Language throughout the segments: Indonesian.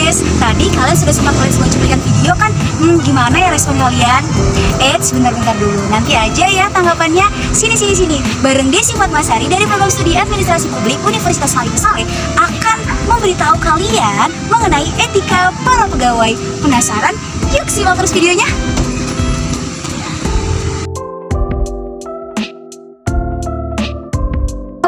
guys, tadi kalian sudah sempat melihat sebuah cuplikan video kan? Gimana ya respon kalian? Bentar dulu, nanti aja ya tanggapannya. Sini. Bareng Desi Fatmasari dari program studi administrasi publik Universitas Halim Saleh akan memberitahu kalian mengenai etika para pegawai. Penasaran? Yuk simak terus videonya.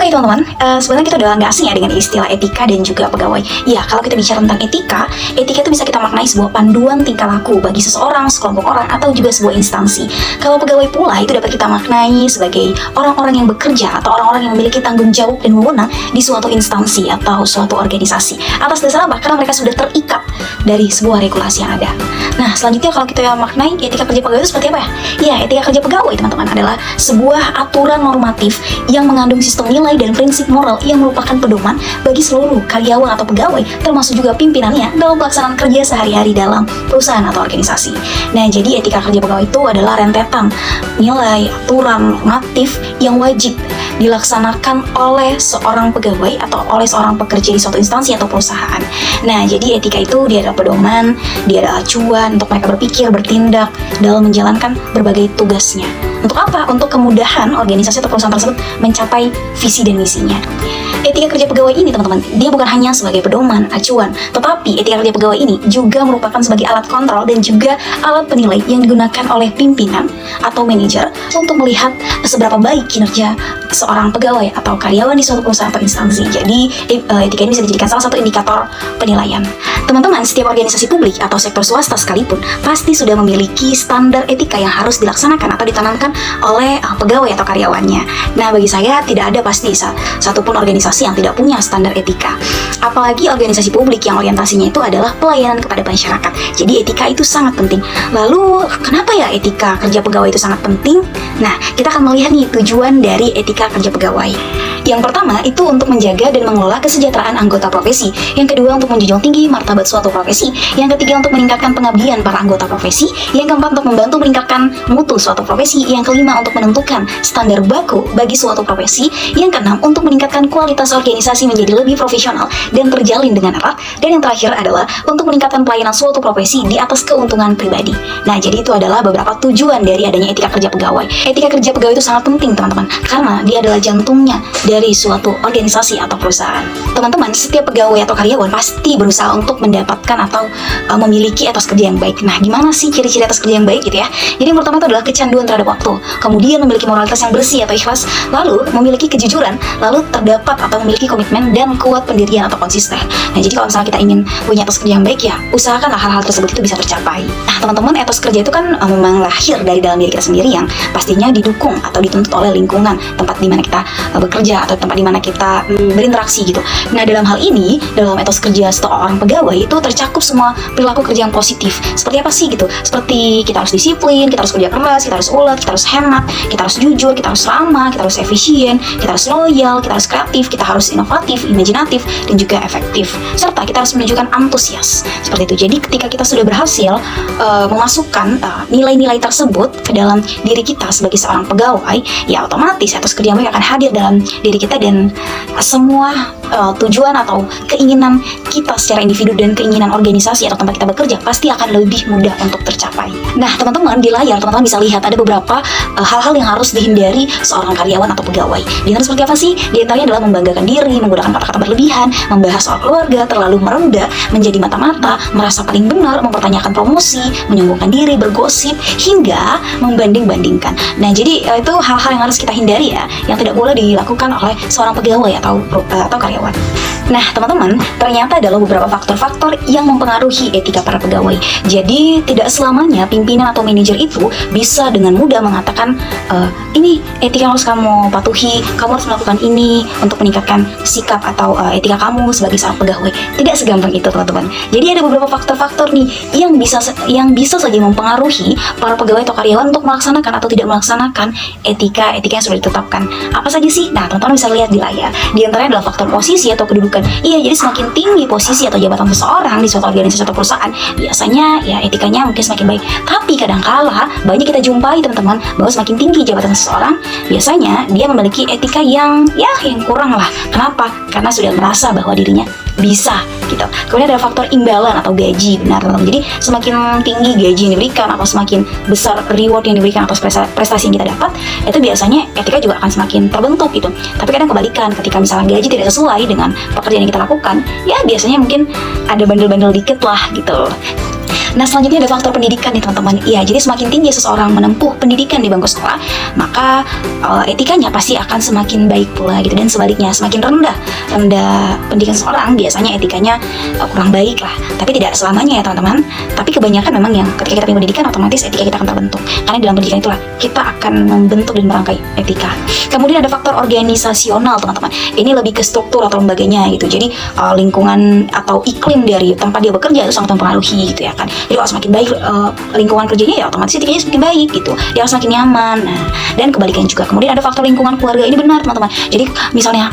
Oke teman-teman, sebenarnya kita udah nggak asing ya dengan istilah etika dan juga pegawai. Ya, kalau kita bicara tentang etika itu bisa kita maknai sebuah panduan tingkah laku bagi seseorang, sekelompok orang, atau juga sebuah instansi. Kalau pegawai pula itu dapat kita maknai sebagai orang-orang yang bekerja atau orang-orang yang memiliki tanggung jawab dan wewenang di suatu instansi atau suatu organisasi. Atas dasar apa? Karena mereka sudah terikat dari sebuah regulasi yang ada. Nah, selanjutnya kalau kita maknai etika kerja pegawai itu seperti apa ya? Ya, etika kerja pegawai teman-teman adalah sebuah aturan normatif yang mengandung sistem nilai dan prinsip moral yang merupakan pedoman bagi seluruh karyawan atau pegawai, termasuk juga pimpinannya dalam pelaksanaan kerja sehari-hari dalam perusahaan atau organisasi. Nah, jadi etika kerja pegawai itu adalah rentetan nilai, aturan, normatif yang wajib dilaksanakan oleh seorang pegawai atau oleh seorang pekerja di suatu instansi atau perusahaan. Nah, jadi etika itu dia adalah pedoman, dia adalah acuan untuk mereka berpikir, bertindak dalam menjalankan berbagai tugasnya. Untuk apa? Untuk kemudahan organisasi atau perusahaan tersebut mencapai visi dan misinya. Etika kerja pegawai ini teman-teman, dia bukan hanya sebagai pedoman, acuan, tetapi etika kerja pegawai ini juga merupakan sebagai alat kontrol dan juga alat penilai yang digunakan oleh pimpinan atau manajer untuk melihat seberapa baik kinerja seorang pegawai atau karyawan di suatu perusahaan atau instansi. Jadi etika ini bisa dijadikan salah satu indikator penilaian. Teman-teman, setiap organisasi publik atau sektor swasta sekalipun pasti sudah memiliki standar etika yang harus dilaksanakan atau ditanamkan oleh pegawai atau karyawannya. Nah, bagi saya tidak ada pasti satupun organisasi yang tidak punya standar etika. Apalagi organisasi publik yang orientasinya itu adalah pelayanan kepada masyarakat. Jadi etika itu sangat penting. Lalu, kenapa ya etika kerja pegawai itu sangat penting? Nah, kita akan melihat nih tujuan dari etika kerja pegawai. Yang pertama itu untuk menjaga dan mengelola kesejahteraan anggota profesi. Yang kedua untuk menjunjung tinggi martabat suatu profesi. Yang ketiga untuk meningkatkan pengabdian para anggota profesi. Yang keempat untuk membantu meningkatkan mutu suatu profesi. Yang kelima untuk menentukan standar baku bagi suatu profesi. Yang keenam untuk meningkatkan kualitas organisasi menjadi lebih profesional dan terjalin dengan erat. Dan yang terakhir adalah untuk meningkatkan pelayanan suatu profesi di atas keuntungan pribadi. Nah, jadi itu adalah beberapa tujuan dari adanya etika kerja pegawai. Etika kerja pegawai itu sangat penting teman-teman, karena dia adalah jantungnya dari suatu organisasi atau perusahaan. Teman-teman, setiap pegawai atau karyawan pasti berusaha untuk mendapatkan atau memiliki etos kerja yang baik. Nah, gimana sih ciri-ciri etos kerja yang baik gitu ya? Jadi yang pertama itu adalah kecanduan terhadap waktu, kemudian memiliki moralitas yang bersih atau ikhlas, lalu memiliki kejujuran, lalu terdapat atau memiliki komitmen dan kuat pendirian atau konsisten. Nah, jadi kalau misalnya kita ingin punya etos kerja yang baik ya, usahakanlah hal-hal tersebut itu bisa tercapai. Nah, teman-teman, etos kerja itu kan memang lahir dari dalam diri kita sendiri yang pastinya didukung atau dituntut oleh lingkungan tempat di mana kita bekerja atau tempat di mana kita berinteraksi gitu. Nah, dalam hal ini, dalam etos kerja seorang pegawai itu tercakup semua perilaku kerja yang positif. Seperti apa sih gitu? Seperti kita harus disiplin, kita harus kerja keras, kita harus ulet, kita harus hemat, kita harus jujur, kita harus ramah, kita harus efisien, kita harus loyal, kita harus kreatif, kita harus inovatif, imajinatif, dan juga efektif. Serta kita harus menunjukkan antusias. Seperti itu. Jadi ketika kita sudah berhasil memasukkan nilai-nilai tersebut ke dalam diri kita sebagai seorang pegawai, ya otomatis etos kerja yang baik akan hadir dalam diri kita dan semua tujuan atau keinginan kita secara individu dan keinginan organisasi atau tempat kita bekerja pasti akan lebih mudah untuk tercapai. Nah, teman-teman, di layar teman-teman bisa lihat ada beberapa hal-hal yang harus dihindari seorang karyawan atau pegawai. Di antara seperti apa sih? Di antaranya adalah membanggakan diri, menggunakan kata-kata berlebihan, membahas soal keluarga, terlalu merendah, menjadi mata-mata, merasa paling benar, mempertanyakan promosi, menyombongkan diri, bergosip, hingga membanding-bandingkan. Nah, jadi itu hal-hal yang harus kita hindari ya, yang tidak boleh dilakukan oleh seorang pegawai atau karyawan. Nah, teman-teman, ternyata adalah beberapa faktor-faktor yang mempengaruhi etika para pegawai. Jadi, tidak selamanya pimpinan atau manajer itu bisa dengan mudah mengatakan, ini etika yang harus kamu patuhi, kamu harus melakukan ini untuk meningkatkan sikap atau etika kamu sebagai seorang pegawai. Tidak segampang itu, teman-teman. Jadi, ada beberapa faktor-faktor nih yang bisa saja mempengaruhi para pegawai atau karyawan untuk melaksanakan atau tidak melaksanakan etika yang sudah ditetapkan. Apa saja sih? Nah, teman-teman bisa lihat di layar. Di antaranya adalah faktor posisi atau kedudukan. Iya, jadi semakin tinggi posisi atau jabatan seseorang di suatu organisasi atau perusahaan, biasanya ya etikanya mungkin semakin baik. Tapi kadangkala banyak kita jumpai teman-teman bahwa semakin tinggi jabatan seseorang, biasanya dia memiliki etika yang kurang lah. Kenapa? Karena sudah merasa bahwa dirinya bisa gitu. Kemudian ada faktor imbalan atau gaji, benar teman-teman. Jadi semakin tinggi gaji yang diberikan atau semakin besar reward yang diberikan atas prestasi yang kita dapat, itu biasanya etika juga akan semakin terbentuk gitu. Tapi kadang kebalikan, ketika misalnya gaji tidak sesuai dengan pekerjaan yang kita lakukan, ya biasanya mungkin ada bandel-bandel dikit lah gitu. Nah, selanjutnya ada faktor pendidikan nih teman-teman. Ya, jadi semakin tinggi seseorang menempuh pendidikan di bangku sekolah, maka etikanya pasti akan semakin baik pula gitu. Dan sebaliknya, semakin rendah pendidikan seseorang, biasanya etikanya kurang baik lah. Tapi tidak selamanya ya teman-teman. Tapi kebanyakan memang yang ketika kita punya pendidikan, otomatis etika kita akan terbentuk. Karena dalam pendidikan itulah kita akan membentuk dan merangkai etika. Kemudian ada faktor organisasional teman-teman. Ini lebih ke struktur atau lembaganya gitu. Jadi lingkungan atau iklim dari tempat dia bekerja itu sangat mempengaruhi gitu ya kan. Jadi kalau semakin baik lingkungan kerjanya, ya otomatis etikanya semakin baik gitu. Dia akan semakin nyaman. Nah, dan kebalikannya juga. Kemudian ada faktor lingkungan keluarga. Ini benar teman-teman. Jadi misalnya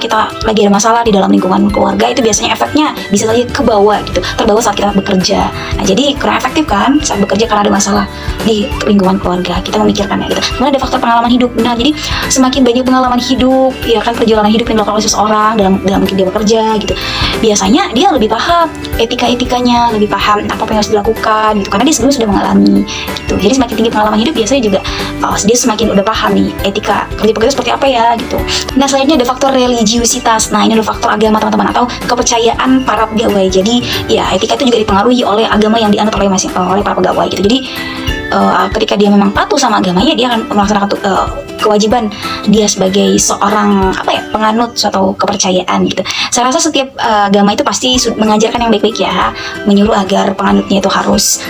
kita lagi ada masalah di dalam lingkungan keluarga, itu biasanya efeknya bisa saja ke bawah gitu, terbawa saat kita bekerja. Nah, jadi kurang efektif kan saat bekerja karena ada masalah di lingkungan keluarga. Kita memikirkannya gitu. Kemudian ada faktor pengalaman hidup. Benar. Jadi semakin banyak pengalaman hidup, ya kan, perjalanan hidup yang dilakukan oleh seseorang dalam mungkin dia bekerja gitu. Biasanya dia lebih paham etikanya, lebih paham apa yang harus dilakukan gitu, karena dia sebelumnya sudah mengalami gitu. Jadi semakin tinggi pengalaman hidup, biasanya juga dia semakin udah paham nih etika kerja pekerja seperti apa ya gitu. Nah, selanjutnya ada faktor religiusitas. Nah, ini adalah faktor agama teman-teman, atau kepercayaan para pegawai. Jadi ya etika itu juga dipengaruhi oleh agama yang dianut oleh para pegawai gitu. Jadi ketika dia memang patuh sama agamanya, dia akan melaksanakan kewajiban dia sebagai seorang penganut suatu kepercayaan gitu. Saya rasa setiap agama itu pasti mengajarkan yang baik-baik ya, menyuruh agar penganutnya itu harus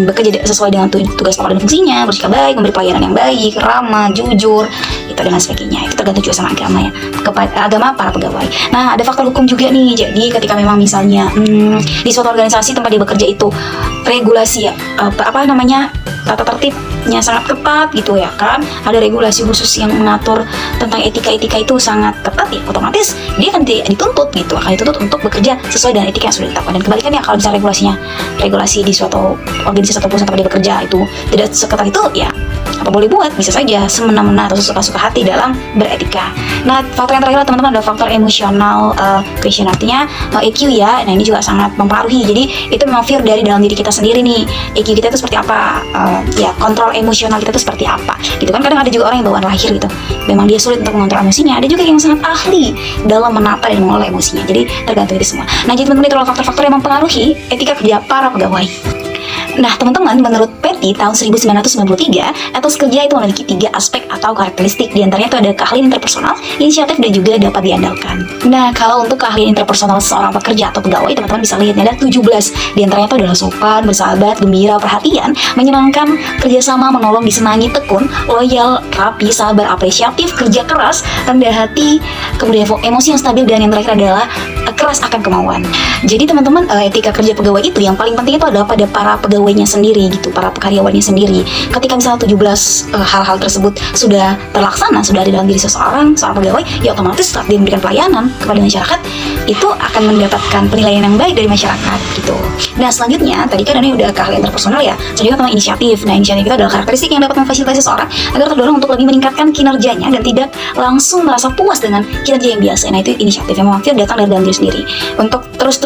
bekerja sesuai dengan tugas pokok dan fungsinya, bersikap baik, memberi pelayanan yang baik, ramah, jujur, itu dan sebagainya. Itu tergantung juga sama agama ya, agama para pegawai. Nah, ada faktor hukum juga nih. Jadi ketika memang misalnya di suatu organisasi tempat dia bekerja itu regulasi ya, tata tertibnya sangat ketat gitu ya kan, ada regulasi khusus yang mengatur tentang etika itu sangat ketat, ya otomatis dia akan dituntut untuk bekerja sesuai dengan etika yang sudah ditetapkan. Dan kebalikannya, kalau misalnya regulasi di suatu organisasi atau perusahaan tempat dia bekerja itu tidak seketat itu, ya apa boleh buat, bisa saja semena-mena atau sesuka-suka hati dalam beretika. Nah, faktor yang terakhir teman-teman adalah faktor emosional question, artinya EQ ya. Nah, ini juga sangat mempengaruhi. Jadi itu memang fear dari dalam diri kita sendiri nih, EQ kita itu seperti apa, ya kontrol emosional kita itu seperti apa gitu kan. Kadang ada juga orang yang bawaan lahir gitu, memang dia sulit untuk mengontrol emosinya. Ada juga yang sangat ahli dalam menata dan mengelola emosinya. Jadi tergantung itu semua. Nah, jadi teman-teman, itu adalah faktor-faktor yang mempengaruhi etika kerja para pegawai. Nah, teman-teman, menurut Petty tahun 1993, etos kerja itu memiliki 3 aspek atau karakteristik. Di antaranya itu ada keahlian interpersonal, inisiatif, dan juga dapat diandalkan. Nah, kalau untuk keahlian interpersonal seorang pekerja atau pegawai, teman-teman bisa lihat ada 17. Di antaranya itu adalah sopan, bersahabat, gembira, perhatian, menyenangkan, kerjasama, menolong, disenangi, tekun, loyal, rapi, sabar, apresiatif, kerja keras, rendah hati, kemudian emosi yang stabil, dan yang terakhir adalah keras akan kemauan. Jadi teman-teman, etika kerja pegawai itu yang paling penting itu adalah pada para pegawainya sendiri gitu, para karyawannya sendiri. Ketika misalnya 17 hal-hal tersebut sudah terlaksana, sudah ada dalam diri seorang pegawai, ya otomatis saat dia memberikan pelayanan kepada masyarakat, itu akan mendapatkan penilaian yang baik dari masyarakat gitu. Nah, selanjutnya tadi kan ini udah keahlian interpersonal ya. Selanjutnya tentang inisiatif. Nah, inisiatif itu adalah karakteristik yang dapat memfasilitasi seseorang agar terdorong untuk lebih meningkatkan kinerjanya dan tidak langsung merasa puas dengan kinerja yang biasa. Nah, itu inisiatif yang memang datang dari dalam diri sendiri untuk terus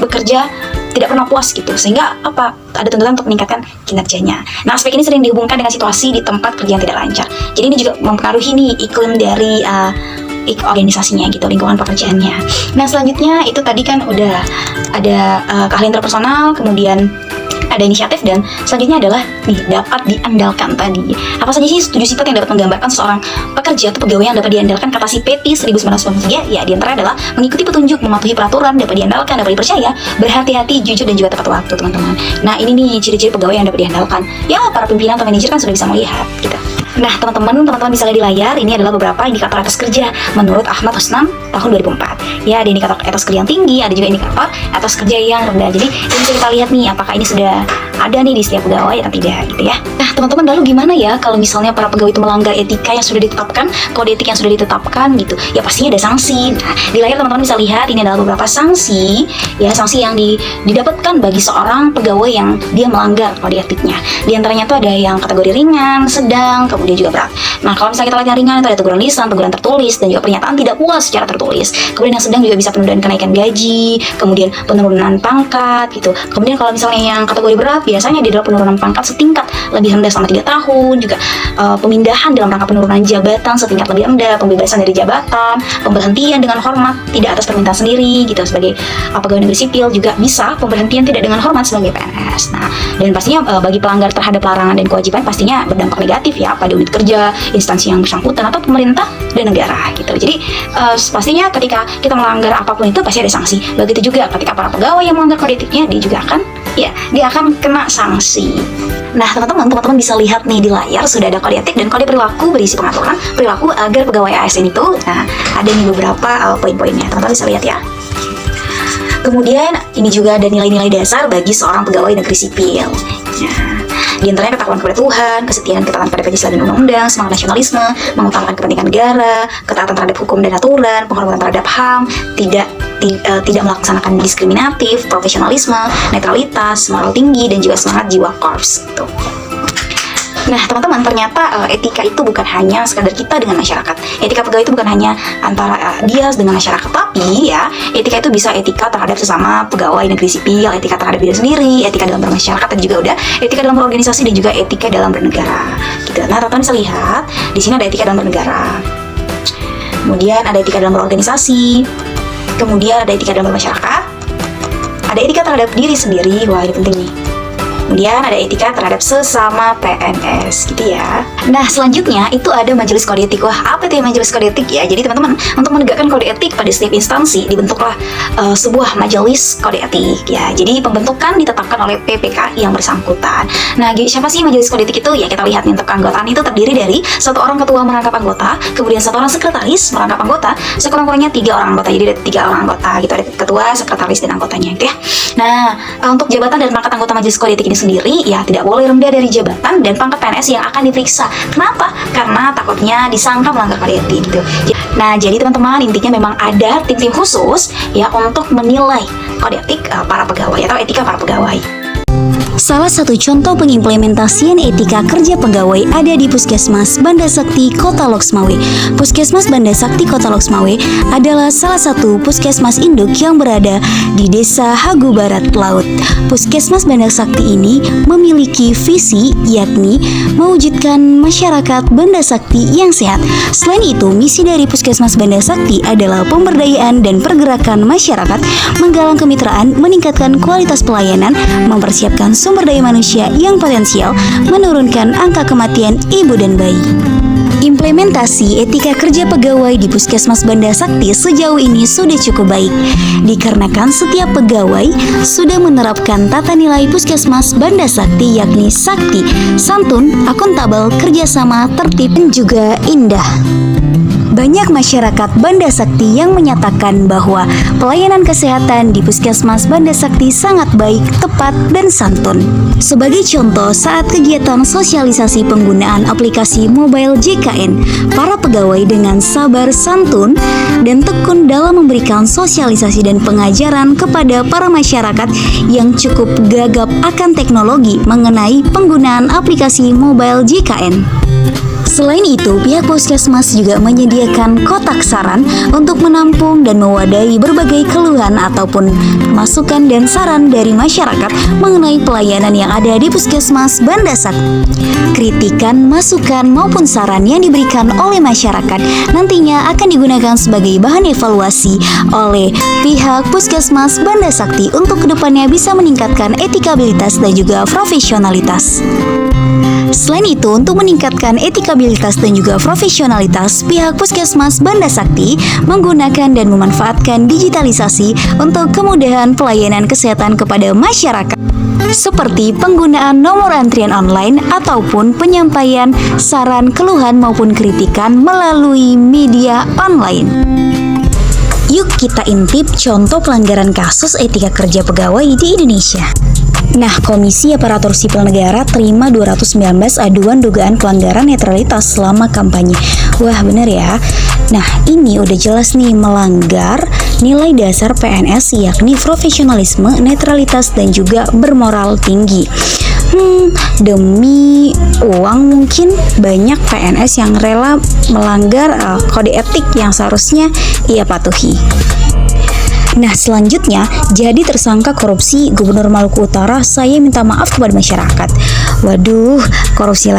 bekerja tidak pernah puas gitu, sehingga ada tuntutan untuk meningkatkan kinerjanya. Nah, aspek ini sering dihubungkan dengan situasi di tempat kerja yang tidak lancar. Jadi ini juga mempengaruhi nih iklim dari organisasinya gitu, lingkungan pekerjaannya. Nah, selanjutnya itu tadi kan udah ada keahlian interpersonal, kemudian ada inisiatif, dan selanjutnya adalah dapat diandalkan tadi. Apa saja sih 7 sifat yang dapat menggambarkan seorang pekerja atau pegawai yang dapat diandalkan kata si Petty 1993? Ya, di antara adalah mengikuti petunjuk, mematuhi peraturan, dapat diandalkan, dapat dipercaya, berhati-hati, jujur, dan juga tepat waktu, teman-teman. Nah, ini nih ciri-ciri pegawai yang dapat diandalkan. Ya, para pimpinan atau manajer kan sudah bisa melihat gitu. Nah, teman-teman bisa lihat di layar, ini adalah beberapa indikator etos kerja menurut Ahmad Husnam tahun 2004. Ya, ada indikator etos kerja yang tinggi, ada juga indikator etos kerja yang rendah. Jadi, ini bisa kita lihat nih, apakah ini sudah ada nih di setiap pegawai atau tidak gitu ya. Nah, teman-teman, lalu gimana ya kalau misalnya para pegawai itu melanggar etika yang sudah ditetapkan, kode etik yang sudah ditetapkan gitu? Ya, pastinya ada sanksi. Nah, di layar teman-teman bisa lihat, ini adalah beberapa sanksi, ya, sanksi yang didapatkan bagi seorang pegawai yang dia melanggar kode etiknya. Di antaranya itu ada yang kategori ringan, sedang, kemudian kemudian juga berat. Nah, kalau misalnya kita lihat yang ringan itu ada teguran lisan, teguran tertulis, dan juga pernyataan tidak puas secara tertulis. Kemudian yang sedang juga bisa penundaan kenaikan gaji, kemudian penurunan pangkat gitu. Kemudian kalau misalnya yang kategori berat biasanya di dalam penurunan pangkat setingkat lebih rendah selama 3 tahun, juga pemindahan dalam rangka penurunan jabatan setingkat lebih rendah, pembebasan dari jabatan, pemberhentian dengan hormat tidak atas permintaan sendiri gitu sebagai pegawai negeri sipil, juga bisa pemberhentian tidak dengan hormat sebagai PNS. Nah, dan pastinya bagi pelanggar terhadap larangan dan kewajiban pastinya berdampak negatif ya pada unit kerja, instansi yang bersangkutan atau pemerintah dan negara gitu. Jadi pastinya ketika kita melanggar apapun itu pasti ada sanksi. Begitu juga ketika para pegawai yang melanggar kode etiknya, dia akan kena sanksi. Nah, teman-teman bisa lihat nih di layar sudah ada kode etik dan kode perilaku berisi pengaturan perilaku agar pegawai ASN itu. Nah, ada nih beberapa poin-poinnya. Teman-teman bisa lihat ya. Kemudian ini juga ada nilai-nilai dasar bagi seorang pegawai negeri sipil. Nah, di antaranya ketakwaan kepada Tuhan, kesetiaan, ketaatan pada Pancasila dan undang-undang, semangat nasionalisme, mengutamakan kepentingan negara, ketaatan terhadap hukum dan aturan, penghormatan terhadap HAM, tidak melaksanakan diskriminatif, profesionalisme, netralitas, moral tinggi, dan juga semangat jiwa korps gitu. Nah, teman-teman, ternyata etika itu bukan hanya sekadar kita dengan masyarakat. Etika pegawai itu bukan hanya antara dia dengan masyarakat, tapi ya, etika itu bisa etika terhadap sesama pegawai negeri sipil, etika terhadap diri sendiri, etika dalam bermasyarakat, dan juga udah etika dalam berorganisasi dan juga etika dalam bernegara. Gitu. Nah, teman-teman bisa lihat di sini ada etika dalam bernegara. Kemudian ada etika dalam berorganisasi. Kemudian ada etika dalam bermasyarakat. Ada etika terhadap diri sendiri. Wah, ini penting nih. Kemudian ada etika terhadap sesama PNS gitu ya. Nah, selanjutnya itu ada majelis kode etik. Wah, apa itu majelis kode etik ya? Jadi teman-teman, untuk menegakkan kode etik pada setiap instansi dibentuklah sebuah majelis kode etik ya. Jadi pembentukan ditetapkan oleh PPK yang bersangkutan. Nah, siapa sih majelis kode etik itu? Ya, kita lihat nih, untuk keanggotaan itu terdiri dari 1 orang ketua merangkap anggota, kemudian 1 orang sekretaris merangkap anggota, sekurang-kurangnya 3 orang anggota. Jadi ada 3 orang anggota gitu, ada ketua, sekretaris, dan anggotanya gitu ya. Nah, untuk jabatan dan pangkat anggota majelis kode etik ini sendiri ya tidak boleh rendah dari jabatan dan pangkat PNS yang akan diperiksa. Kenapa? Karena takutnya disangka melanggar kode etik gitu. Nah, jadi teman-teman, intinya memang ada tim-tim khusus ya untuk menilai kode etik para pegawai atau etika para pegawai. Salah satu contoh pengimplementasian etika kerja pegawai ada di Puskesmas Banda Sakti Kota Loksmawe. Puskesmas Banda Sakti Kota Loksmawe adalah salah satu puskesmas induk yang berada di Desa Hagu Barat Laut. Puskesmas Banda Sakti ini memiliki visi, yakni mewujudkan masyarakat Banda Sakti yang sehat. Selain itu, misi dari Puskesmas Banda Sakti adalah pemberdayaan dan pergerakan masyarakat, menggalang kemitraan, meningkatkan kualitas pelayanan, mempersiapkan sumber daya manusia yang potensial, menurunkan angka kematian ibu dan bayi. Implementasi etika kerja pegawai di Puskesmas Banda Sakti sejauh ini sudah cukup baik, dikarenakan setiap pegawai sudah menerapkan tata nilai Puskesmas Banda Sakti, yakni sakti, santun, akuntabel, kerjasama, tertib, dan juga indah. Banyak masyarakat Banda Sakti yang menyatakan bahwa pelayanan kesehatan di Puskesmas Banda Sakti sangat baik, tepat, dan santun. Sebagai contoh, saat kegiatan sosialisasi penggunaan aplikasi mobile JKN, para pegawai dengan sabar, santun, dan tekun dalam memberikan sosialisasi dan pengajaran kepada para masyarakat yang cukup gagap akan teknologi mengenai penggunaan aplikasi mobile JKN. Selain itu, pihak Puskesmas juga menyediakan kotak saran untuk menampung dan mewadahi berbagai keluhan ataupun masukan dan saran dari masyarakat mengenai pelayanan yang ada di Puskesmas Banda Sakti. Kritikan, masukan, maupun saran yang diberikan oleh masyarakat nantinya akan digunakan sebagai bahan evaluasi oleh pihak Puskesmas Banda Sakti untuk kedepannya bisa meningkatkan etikabilitas dan juga profesionalitas. Selain itu, untuk meningkatkan etikabilitas dan juga profesionalitas, pihak Puskesmas Banda Sakti menggunakan dan memanfaatkan digitalisasi untuk kemudahan pelayanan kesehatan kepada masyarakat, seperti penggunaan nomor antrian online ataupun penyampaian saran, keluhan maupun kritikan melalui media online. Yuk kita intip contoh pelanggaran kasus etika kerja pegawai di Indonesia. Nah, Komisi Aparatur Sipil Negara terima 219 aduan dugaan pelanggaran netralitas selama kampanye. Wah, bener ya. Nah, ini udah jelas nih melanggar nilai dasar PNS, yakni profesionalisme, netralitas, dan juga bermoral tinggi. Demi uang mungkin banyak PNS yang rela melanggar kode etik yang seharusnya ia patuhi. Nah, selanjutnya, jadi tersangka korupsi Gubernur Maluku Utara, saya minta maaf kepada masyarakat. Waduh, korupsi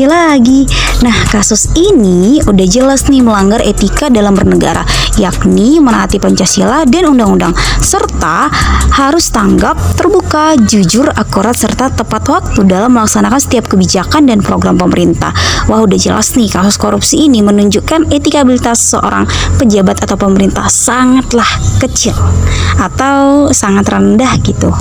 lagi. Nah, kasus ini udah jelas nih melanggar etika dalam bernegara, yakni menaati Pancasila dan undang-undang, serta harus tanggap, terbuka, jujur, akurat, serta tepat waktu dalam melaksanakan setiap kebijakan dan program pemerintah. Wah, udah jelas nih kasus korupsi ini menunjukkan etikabilitas seorang pejabat atau pemerintah sangatlah kecil atau sangat rendah gitu.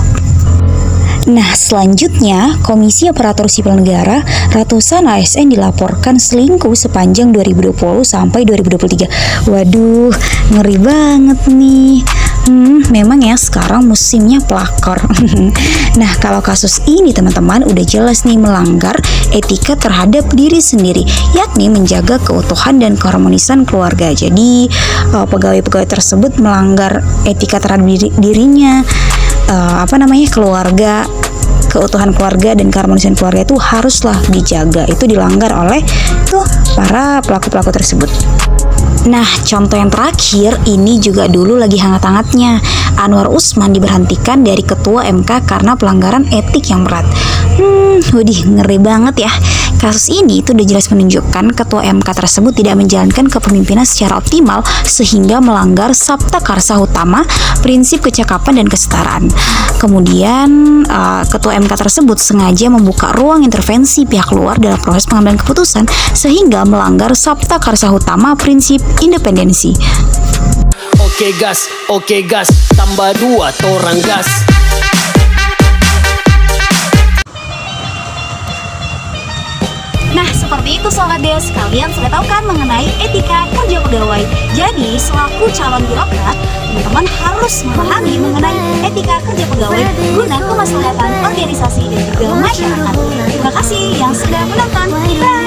Nah, selanjutnya, Komisi Aparatur Sipil Negara, ratusan ASN dilaporkan selingkuh sepanjang 2020 sampai 2023. Waduh, ngeri banget nih. Memang ya sekarang musimnya pelakor. Nah, kalau kasus ini teman-teman udah jelas nih melanggar etika terhadap diri sendiri, yakni menjaga keutuhan dan keharmonisan keluarga. Jadi pegawai-pegawai tersebut melanggar etika terhadap dirinya, keluarga, keutuhan keluarga dan keharmonisan keluarga itu haruslah dijaga. Itu dilanggar oleh para pelaku-pelaku tersebut. Nah, contoh yang terakhir ini juga dulu lagi hangat-hangatnya. Anwar Usman diberhentikan dari Ketua MK karena pelanggaran etik yang berat. Ngeri banget ya. Kasus ini itu udah jelas menunjukkan Ketua MK tersebut tidak menjalankan kepemimpinan secara optimal sehingga melanggar Sabta Karsa Utama, prinsip kecakapan dan kesetaraan. Kemudian Ketua MK tersebut sengaja membuka ruang intervensi pihak luar dalam proses pengambilan keputusan sehingga melanggar Sabta Karsa Utama, prinsip independensi. Oke gas, tambah 2 torang gas. Nah, seperti itu Sobat Des, kalian sudah tahu kan mengenai etika kerja pegawai. Jadi, selaku calon birokrat, teman-teman harus memahami mengenai etika kerja pegawai guna kemaslahatan organisasi dan juga masyarakat. Terima kasih yang sudah menonton. Bye!